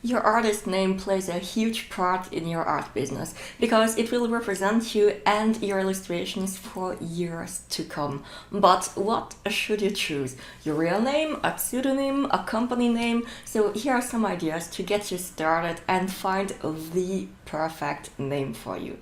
Your artist name plays a huge part in your art business because it will represent you and your illustrations for years to come. But what should you choose? Your real name, a pseudonym, a company name? So here are some ideas to get you started and find the perfect name for you.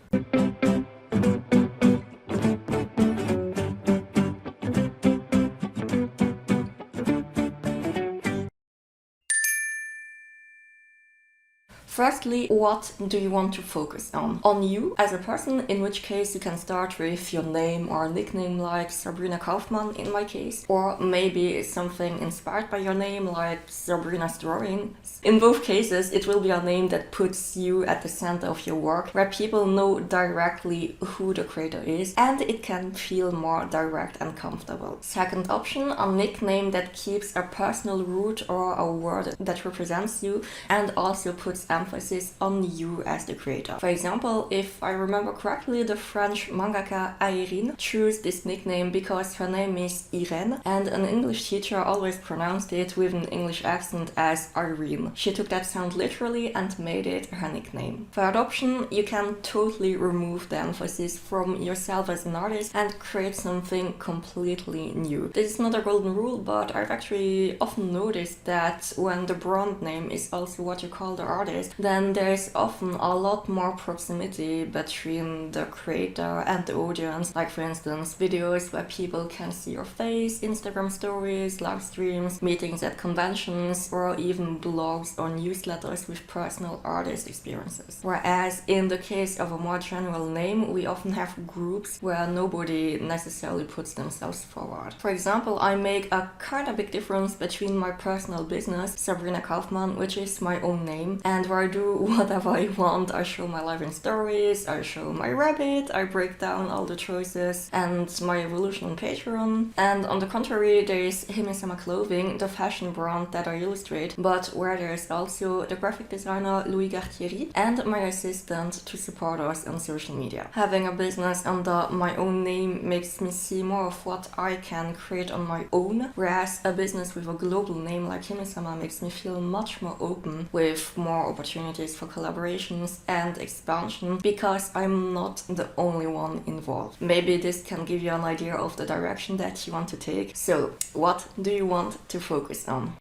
Firstly, what do you want to focus on? On you as a person, in which case you can start with your name or nickname like Sabrina Kaufmann in my case, or maybe something inspired by your name like Sabrina's drawing. In both cases, it will be a name that puts you at the center of your work, where people know directly who the creator is, and it can feel more direct and comfortable. Second option, a nickname that keeps a personal root or a word that represents you and also puts emphasis on you as the creator. For example, if I remember correctly, the French mangaka Irene chose this nickname because her name is Irene and an English teacher always pronounced it with an English accent as Irene. She took that sound literally and made it her nickname. Third option, you can totally remove the emphasis from yourself as an artist and create something completely new. This is not a golden rule, but I've actually often noticed that when the brand name is also what you call the artist, then there's often a lot more proximity between the creator and the audience. Like for instance, videos where people can see your face, Instagram stories, live streams, meetings at conventions, or even blogs or newsletters with personal artist experiences. Whereas in the case of a more general name, we often have groups where nobody necessarily puts themselves forward. For example, I make a kind of big difference between my personal business, Sabrina Kaufmann, which is my own name, and where I do whatever I want. I show my life in stories, I show my rabbit, I break down all the choices and my evolution on Patreon. And on the contrary, there is Himesama Clothing, the fashion brand that I illustrate, but where there is also the graphic designer Louis Gartieri and my assistant to support us on social media. Having a business under my own name makes me see more of what I can create on my own, whereas a business with a global name like Himesama makes me feel much more open with more opportunities for collaborations and expansion because I'm not the only one involved. Maybe this can give you an idea of the direction that you want to take. So, what do you want to focus on?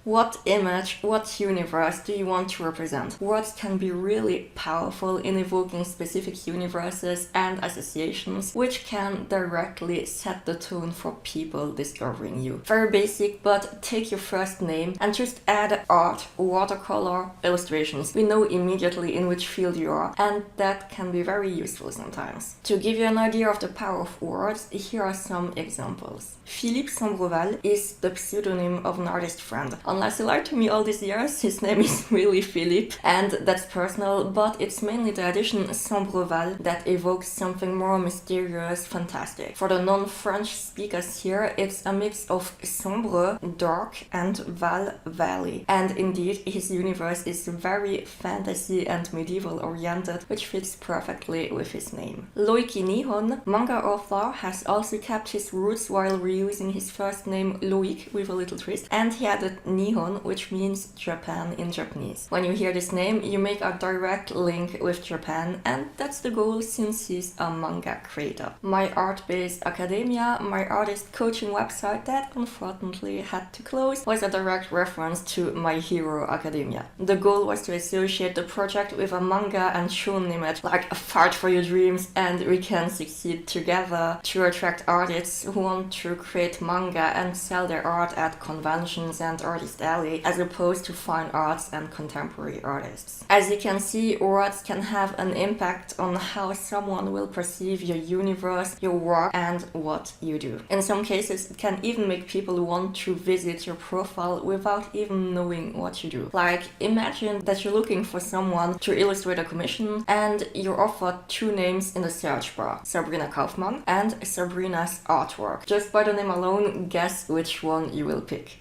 What image, what universe do you want to represent? Words can be really powerful in evoking specific universes and associations, which can directly set the tone for people discovering you. Very basic, but take your first name and just add art, watercolor, illustrations. We know immediately in which field you are, and that can be very useful sometimes. To give you an idea of the power of words, here are some examples. Philippe Sambroval is the pseudonym of an artist friend. Unless he lied to me all these years, his name is really Philippe, and that's personal, but it's mainly the addition Sambroval that evokes something more mysterious, fantastic. For the non-French speakers here, it's a mix of sombre, dark, and val, valley. And indeed, his universe is very fantasy and medieval oriented, which fits perfectly with his name. Loiki Nihon, manga author, has also kept his roots while reusing his first name Loic with a little twist, and he added Nihon, which means Japan in Japanese. When you hear this name, you make a direct link with Japan, and that's the goal since he's a manga creator. My art-based academia, my artist coaching website that unfortunately had to close, was a direct reference to My Hero Academia. The goal was to associate the project with a manga and shonen image, like a fight for your dreams, and we can succeed together to attract artists who want to create manga and sell their art at conventions and artist alley, as opposed to fine arts and contemporary artists. As you can see, words can have an impact on how someone will perceive your universe, your work, and what you do. In some cases, it can even make people want to visit your profile without even knowing what you do. Like, imagine that you're looking for someone to illustrate a commission and you're offered two names in the search bar, Sabrina Kaufmann and Sabrina's artwork. Just by the name alone, guess which one you will pick.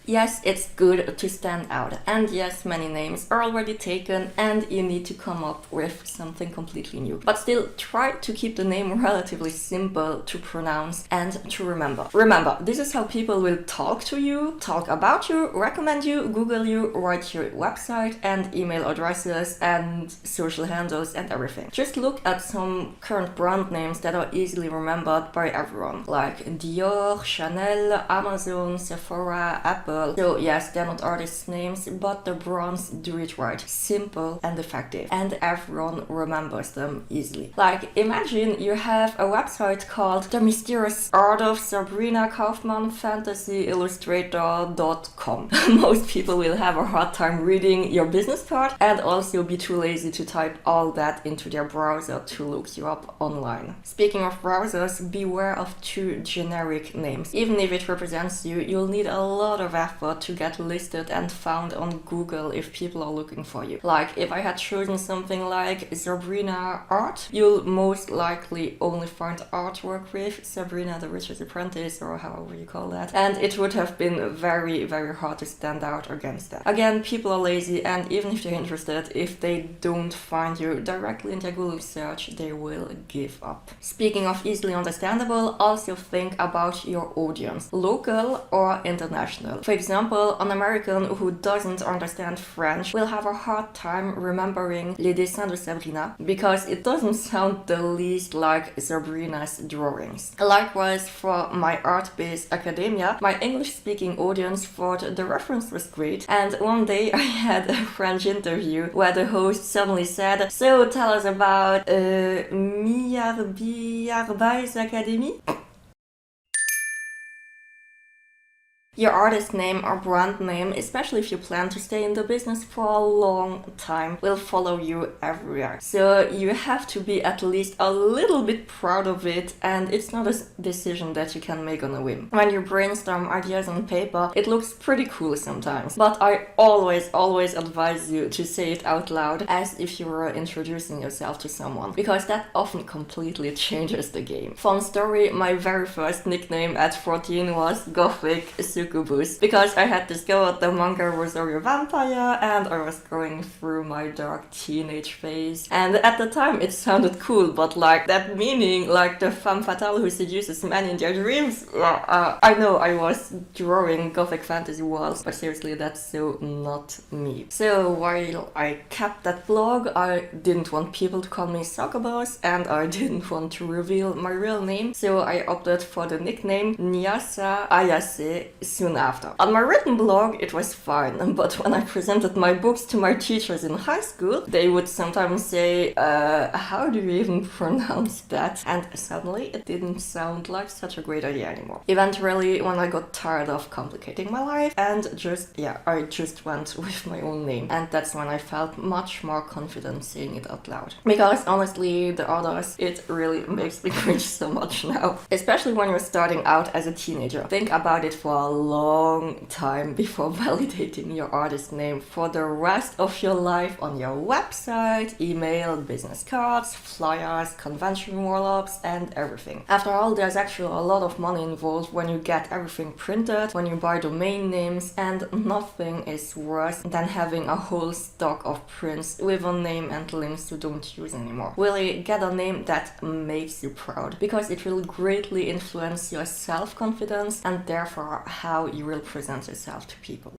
Yes, it's good to stand out, and yes, many names are already taken and you need to come up with something completely new. But still, try to keep the name relatively simple to pronounce and to remember. Remember, this is how people will talk to you, talk about you, recommend you, Google you, write your website and email addresses and social handles and everything. Just look at some current brand names that are easily remembered by everyone, like Dior, Chanel, Amazon, Sephora, Apple. So yes, they're not artists' names, but the brands do it right. Simple and effective. And everyone remembers them easily. Like, imagine you have a website called The Mysterious Art of Sabrina Kaufmann Fantasy Illustrator.com. Most people will have a hard time reading your business card and also be too lazy to type all that into their browser to look you up online. Speaking of browsers, beware of too generic names. Even if it represents you, you'll need a lot of effort to get listed and found on Google if people are looking for you. Like, if I had chosen something like Sabrina Art, you'll most likely only find artwork with Sabrina the Witch's Apprentice, or however you call that, and it would have been very, very hard to stand out against that. Again, people are lazy, and even if they're interested, if they don't find you directly in their Google search, they will give up. Speaking of easily understandable, also think about your audience, local or international. For example, an American who doesn't understand French will have a hard time remembering Les Dessins de Sabrina because it doesn't sound the least like Sabrina's drawings. Likewise, for my art-based academia, my English-speaking audience thought the reference was great, and one day I had a French interview where the host suddenly said, "So tell us about Millarby's Academy?" Your artist name or brand name, especially if you plan to stay in the business for a long time, will follow you everywhere. So you have to be at least a little bit proud of it, and it's not a decision that you can make on a whim. When you brainstorm ideas on paper, it looks pretty cool sometimes, but I always advise you to say it out loud as if you were introducing yourself to someone, because that often completely changes the game. Fun story, my very first nickname at 14 was Gothic Succubus, because I had discovered the manga Rosario Vampire and I was going through my dark teenage phase, and at the time it sounded cool, but like that meaning, like the femme fatale who seduces men in their dreams, I know I was drawing gothic fantasy worlds, but seriously, that's so not me. So while I kept that blog, I didn't want people to call me Succubus and I didn't want to reveal my real name, so I opted for the nickname Nyasa Ayase soon after. On my written blog, it was fine, but when I presented my books to my teachers in high school, they would sometimes say, how do you even pronounce that? And suddenly it didn't sound like such a great idea anymore. Eventually, when I got tired of complicating my life and I just went with my own name. And that's when I felt much more confident saying it out loud. Because honestly, the others, it really makes me cringe so much now. Especially when you're starting out as a teenager. Think about it for a long time before validating your artist name for the rest of your life on your website, email, business cards, flyers, convention roll-ups, and everything. After all, there's actually a lot of money involved when you get everything printed, when you buy domain names, and nothing is worse than having a whole stock of prints with a name and links you don't use anymore. Really, get a name that makes you proud, because it will greatly influence your self-confidence and therefore how you will present yourself to people.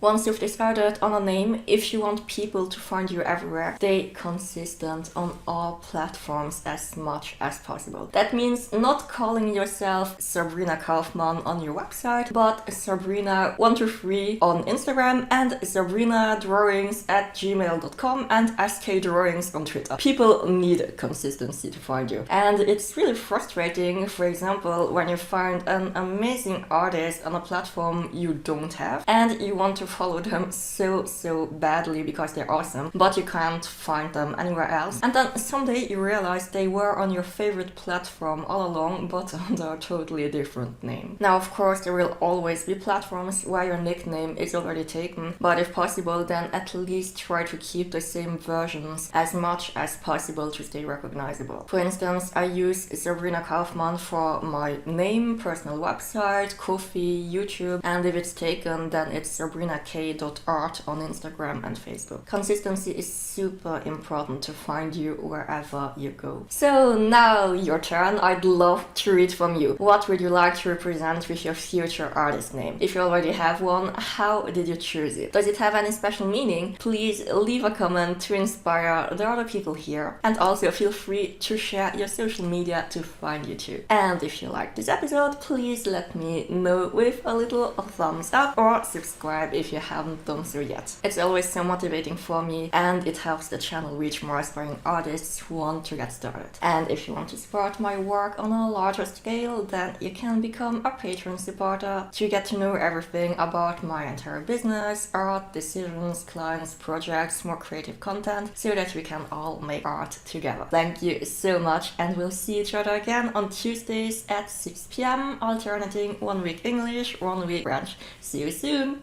Once you've decided on a name, if you want people to find you everywhere, stay consistent on all platforms as much as possible. That means not calling yourself Sabrina Kaufmann on your website, but Sabrina123 on Instagram and sabrinadrawings@gmail.com and skdrawings on Twitter. People need consistency to find you. And it's really frustrating, for example, when you find an amazing artist on a platform you don't have and you want to to follow them so badly because they're awesome, but you can't find them anywhere else. And then someday you realize they were on your favorite platform all along, but under a totally different name. Now, of course, there will always be platforms where your nickname is already taken, but if possible, then at least try to keep the same versions as much as possible to stay recognizable. For instance, I use Sabrina Kaufmann for my name, personal website, Ko-fi, YouTube, and if it's taken, then it's sabrinak.art on Instagram and Facebook. Consistency is super important to find you wherever you go. So now your turn. I'd love to read from you. What would you like to represent with your future artist name? If you already have one, how did you choose it? Does it have any special meaning? Please leave a comment to inspire the other people here. And also feel free to share your social media to find you too. And if you liked this episode, please let me know with a little thumbs up or subscribe if you haven't done so yet. It's always so motivating for me and it helps the channel reach more aspiring artists who want to get started. And if you want to support my work on a larger scale, then you can become a Patreon supporter to get to know everything about my entire business, art, decisions, clients, projects, more creative content, so that we can all make art together. Thank you so much, and we'll see each other again on Tuesdays at 6 p.m, alternating 1 week English, 1 week French. See you soon!